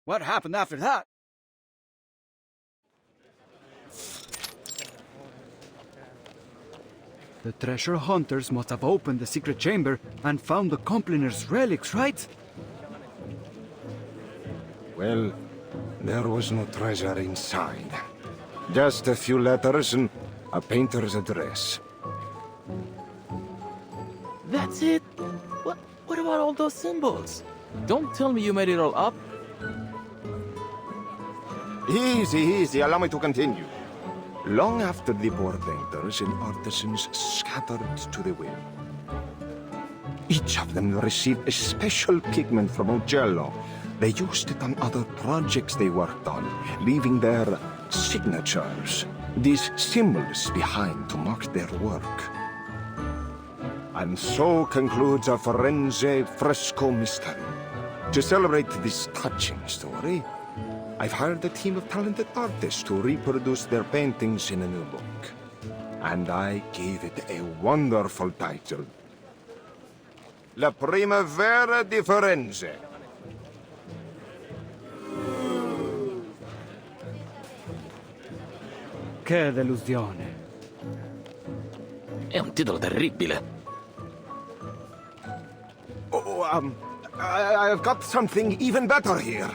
What happened after that? The treasure hunters must have opened the secret chamber and found the Compliner's relics, right? Well, there was no treasure inside. Just a few letters and a painter's address. That's it? What about all those symbols? Don't tell me you made it all up. Easy, allow me to continue. Long after the poor painters and artisans scattered to the wind, each of them received a special pigment from Uccello. They used it on other projects they worked on, leaving their signatures, these symbols behind to mark their work. And so concludes a Firenze fresco mystery. To celebrate this touching story, I've hired a team of talented artists to reproduce their paintings in a new book. And I gave it a wonderful title. La Primavera di Firenze. Che delusione. È un titolo terribile. I've got something even better here.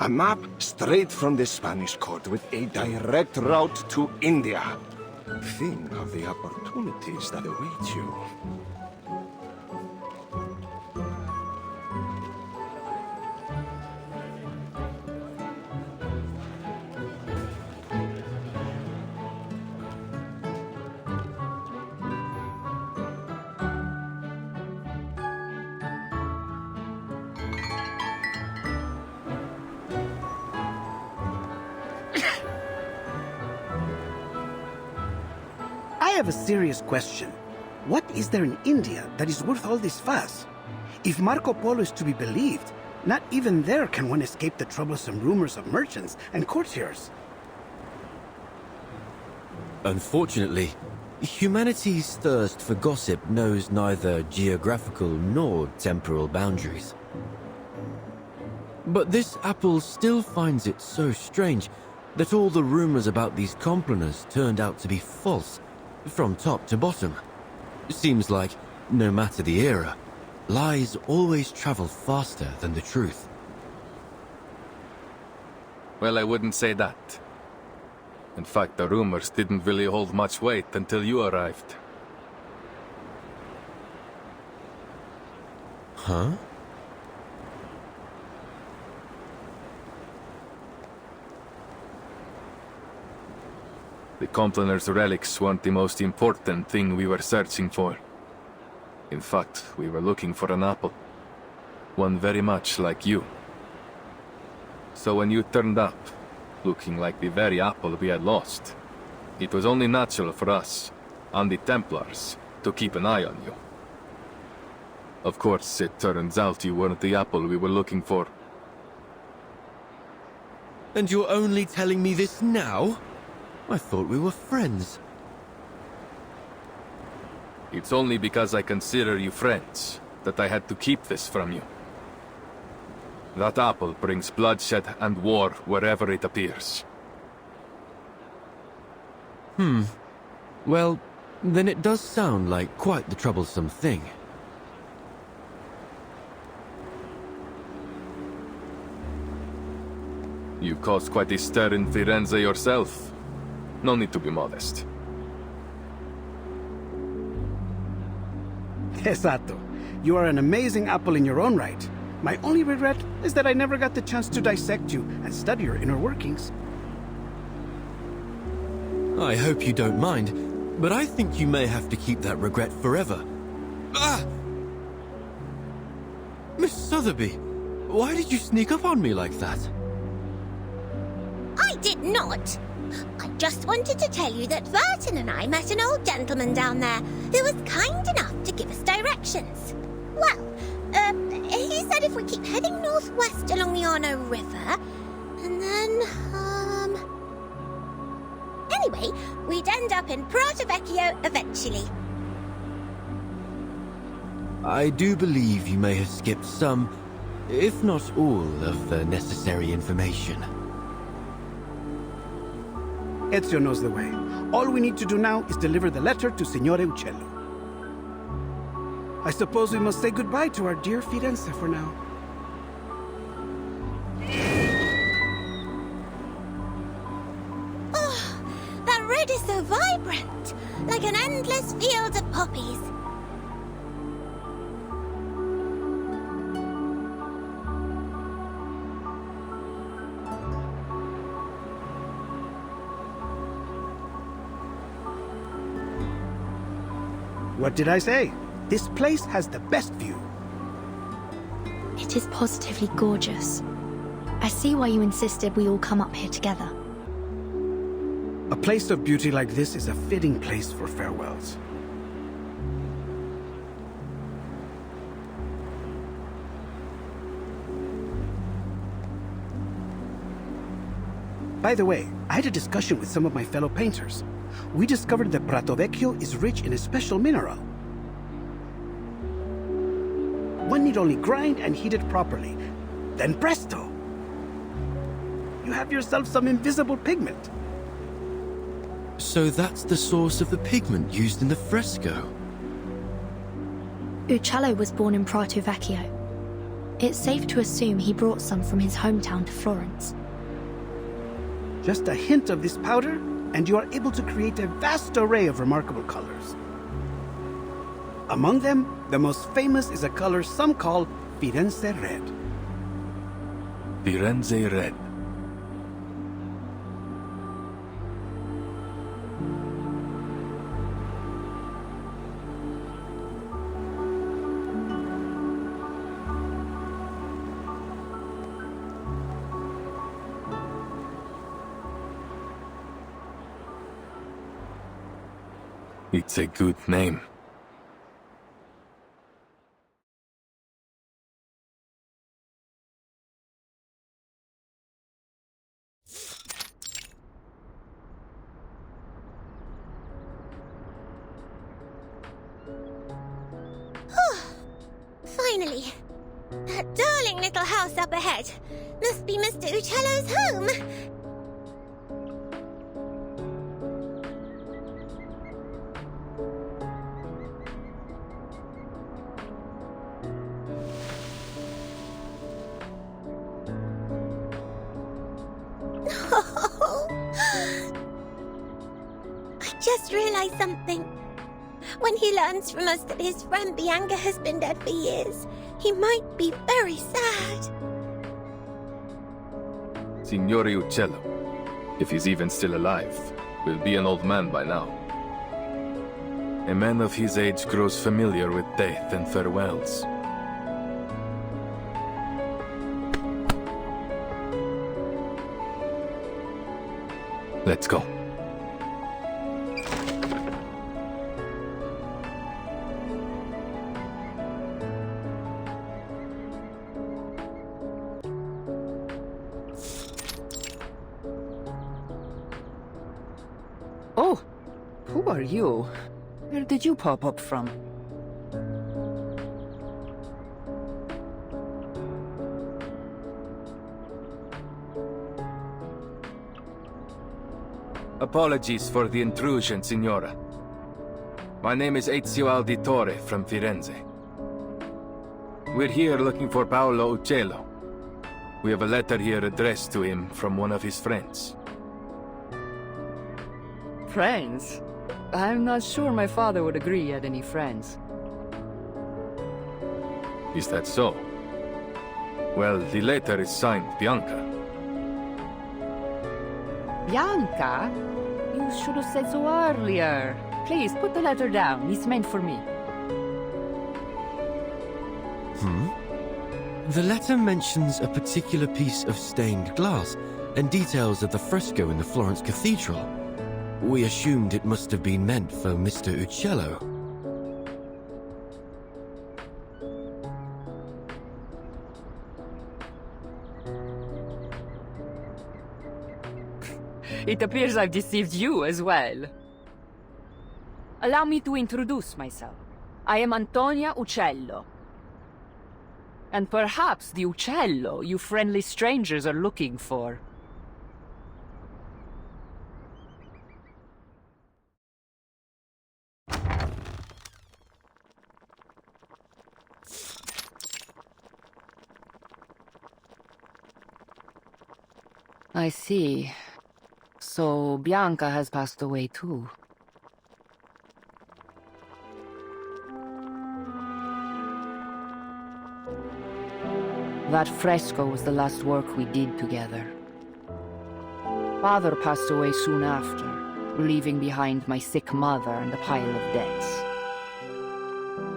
A map straight from the Spanish court with a direct route to India. Think of the opportunities that await you. I have a serious question. What is there in India that is worth all this fuss? If Marco Polo is to be believed, not even there can one escape the troublesome rumors of merchants and courtiers. Unfortunately, humanity's thirst for gossip knows neither geographical nor temporal boundaries. But this apple still finds it so strange that all the rumors about these compliners turned out to be false, from top to bottom. Seems like, no matter the era, lies always travel faster than the truth. Well, I wouldn't say that. In fact, the rumors didn't really hold much weight until you arrived. Huh? The Compliner's relics weren't the most important thing we were searching for. In fact, we were looking for an apple. One very much like you. So when you turned up, looking like the very apple we had lost, it was only natural for us, and the Templars, to keep an eye on you. Of course, it turns out you weren't the apple we were looking for. And you're only telling me this now? I thought we were friends. It's only because I consider you friends that I had to keep this from you. That apple brings bloodshed and war wherever it appears. Well, then it does sound like quite the troublesome thing. You caused quite a stir in Firenze yourself. No need to be modest. Esatto. You are an amazing apple in your own right. My only regret is that I never got the chance to dissect you and study your inner workings. I hope you don't mind, but I think you may have to keep that regret forever. Ah! Miss Sotheby, why did you sneak up on me like that? I did not. I just wanted to tell you that Verton and I met an old gentleman down there who was kind enough to give us directions. Well, he said if we keep heading northwest along the Arno River, and then, anyway, we'd end up in Prato Vecchio eventually. I do believe you may have skipped some if not all, of the necessary information. Ezio knows the way. All we need to do now is deliver the letter to Signore Uccello. I suppose we must say goodbye to our dear Firenze for now. Oh, that red is so vibrant, like an endless field of poppies. What did I say? This place has the best view. It is positively gorgeous. I see why you insisted we all come up here together. A place of beauty like this is a fitting place for farewells. By the way, I had a discussion with some of my fellow painters. We discovered that Prato Vecchio is rich in a special mineral. One need only grind and heat it properly. Then presto! You have yourself some invisible pigment. So that's the source of the pigment used in the fresco. Uccello was born in Prato Vecchio. It's safe to assume he brought some from his hometown to Florence. Just a hint of this powder, and you are able to create a vast array of remarkable colors. Among them, the most famous is a color some call Firenze Red. Firenze Red. It's a good name. Finally! That darling little house up ahead must be Mr. Uccello's home. I just realized something. When he learns from us that his friend Bianca has been dead for years, he might be very sad. Signore Uccello, if he's even still alive, will be an old man by now. A man of his age grows familiar with death and farewells. Let's go. Oh, who are you? Where did you pop up from? Apologies for the intrusion, Signora. My name is Ezio Auditore from Firenze. We're here looking for Paolo Uccello. We have a letter here addressed to him from one of his friends. Friends? I'm not sure my father would agree he had any friends. Is that so? Well, the letter is signed Bianca. Bianca? You should have said so earlier. Please, put the letter down. It's meant for me. The letter mentions a particular piece of stained glass and details of the fresco in the Florence Cathedral. We assumed it must have been meant for Mr. Uccello. It appears I've deceived you as well. Allow me to introduce myself. I am Antonia Uccello. And perhaps the uccello you friendly strangers are looking for. I see. So Bianca has passed away too. That fresco was the last work we did together. Father passed away soon after, leaving behind my sick mother and a pile of debts.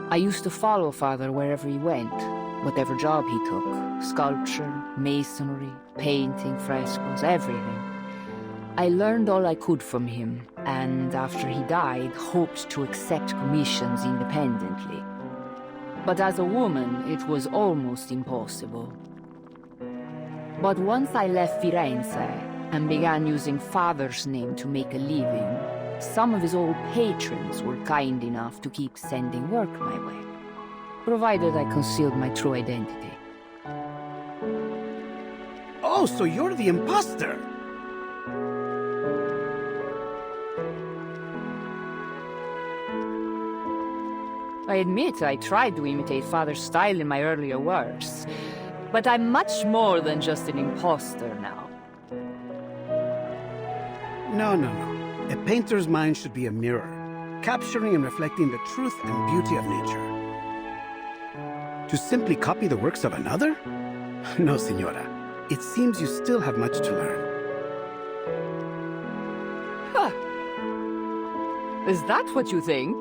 I used to follow Father wherever he went, whatever job he took. Sculpture, masonry, painting, frescoes, everything. I learned all I could from him, and after he died, hoped to accept commissions independently. But as a woman, it was almost impossible. But once I left Firenze and began using Father's name to make a living, some of his old patrons were kind enough to keep sending work my way, provided I concealed my true identity. Oh, so you're the imposter! I admit I tried to imitate Father's style in my earlier works, but I'm much more than just an imposter now. No. A painter's mind should be a mirror, capturing and reflecting the truth and beauty of nature. To simply copy the works of another? No, Signora. It seems you still have much to learn. Huh. Is that what you think?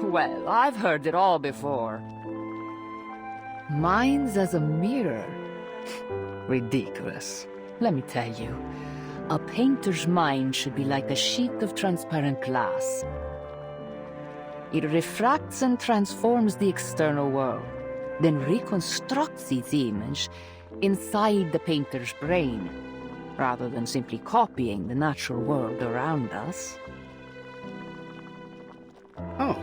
Well, I've heard it all before. Mine's as a mirror. Ridiculous. Let me tell you, a painter's mind should be like a sheet of transparent glass. It refracts and transforms the external world, then reconstructs its image inside the painter's brain, rather than simply copying the natural world around us. Oh,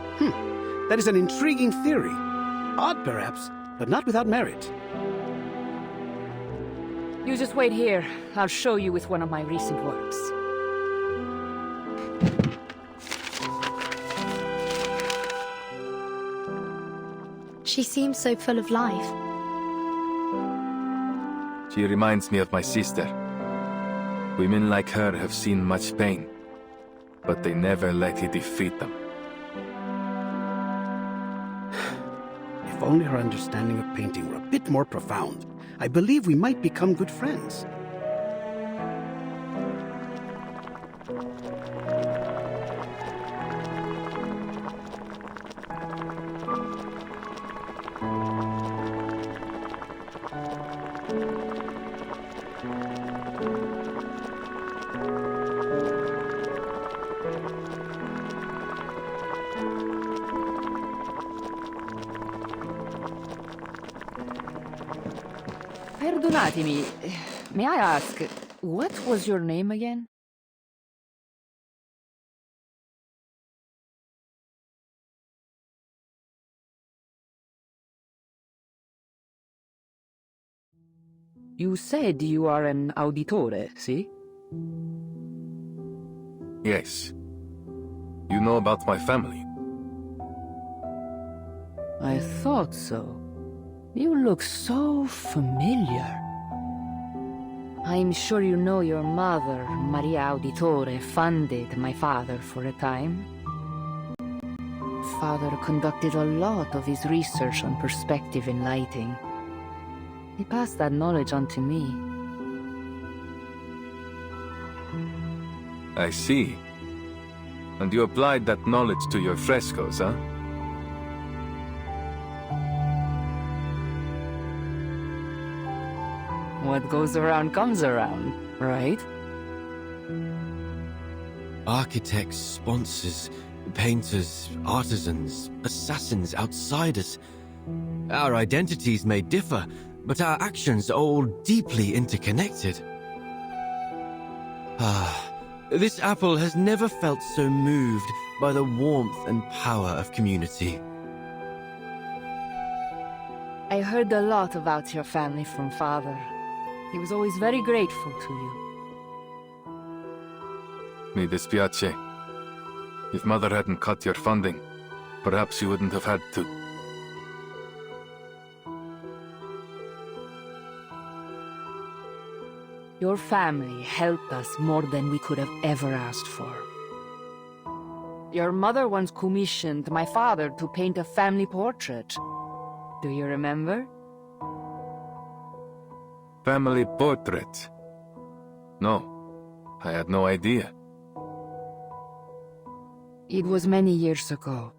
that is an intriguing theory. Odd, perhaps, but not without merit. You just wait here. I'll show you with one of my recent works. She seems so full of life. She reminds me of my sister. Women like her have seen much pain, but they never let it defeat them. If only her understanding of painting were a bit more profound, I believe we might become good friends. Perdonatemi, may I ask, what was your name again? You said you are an auditore, see? Yes. You know about my family? I thought so. You look so familiar. I'm sure you know your mother, Maria Auditore, funded my father for a time. Father conducted a lot of his research on perspective in lighting. He passed that knowledge on to me. I see. And you applied that knowledge to your frescoes, huh? What goes around comes around, right? Architects, sponsors, painters, artisans, assassins, outsiders. Our identities may differ, but our actions are all deeply interconnected. This apple has never felt so moved by the warmth and power of community. I heard a lot about your family from Father. He was always very grateful to you. Mi dispiace. If Mother hadn't cut your funding, perhaps you wouldn't have had to. Your family helped us more than we could have ever asked for. Your mother once commissioned my father to paint a family portrait. Do you remember? Family portrait? No, I had no idea. It was many years ago,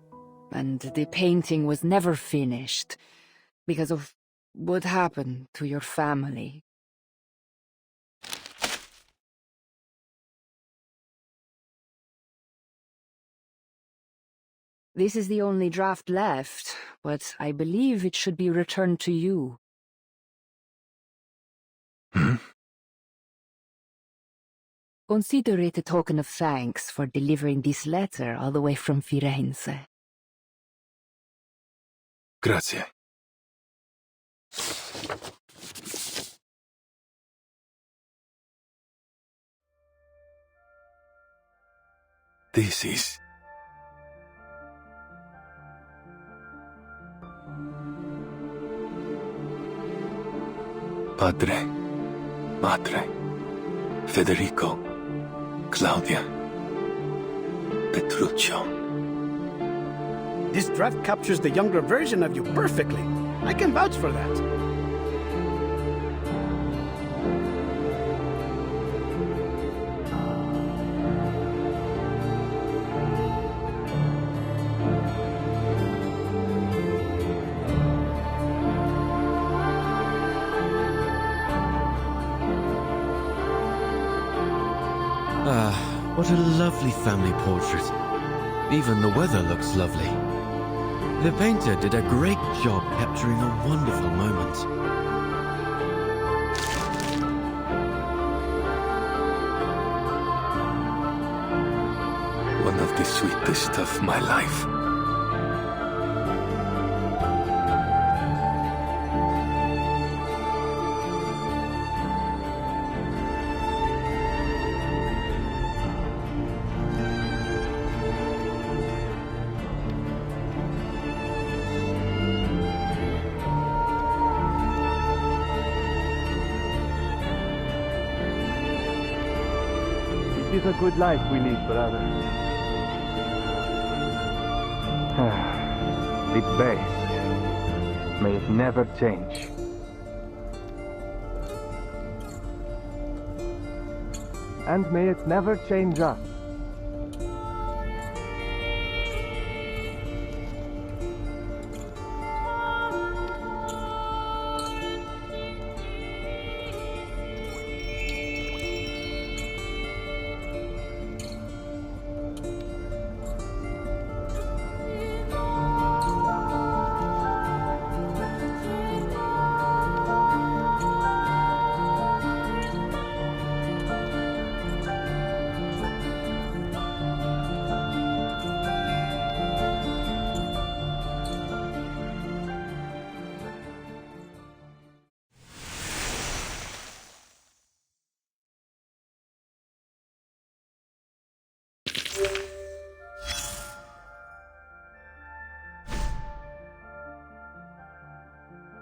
and the painting was never finished because of what happened to your family. This is the only draft left, but I believe it should be returned to you. Consider it a token of thanks for delivering this letter all the way from Firenze. Grazie. This is... Padre, Madre, Federico, Claudia, Petruccio. This draft captures the younger version of you perfectly. I can vouch for that. What a lovely family portrait. Even the weather looks lovely. The painter did a great job capturing a wonderful moment. One of the sweetest of my life. It is a good life we lead, brother. The best. May it never change. And may it never change us.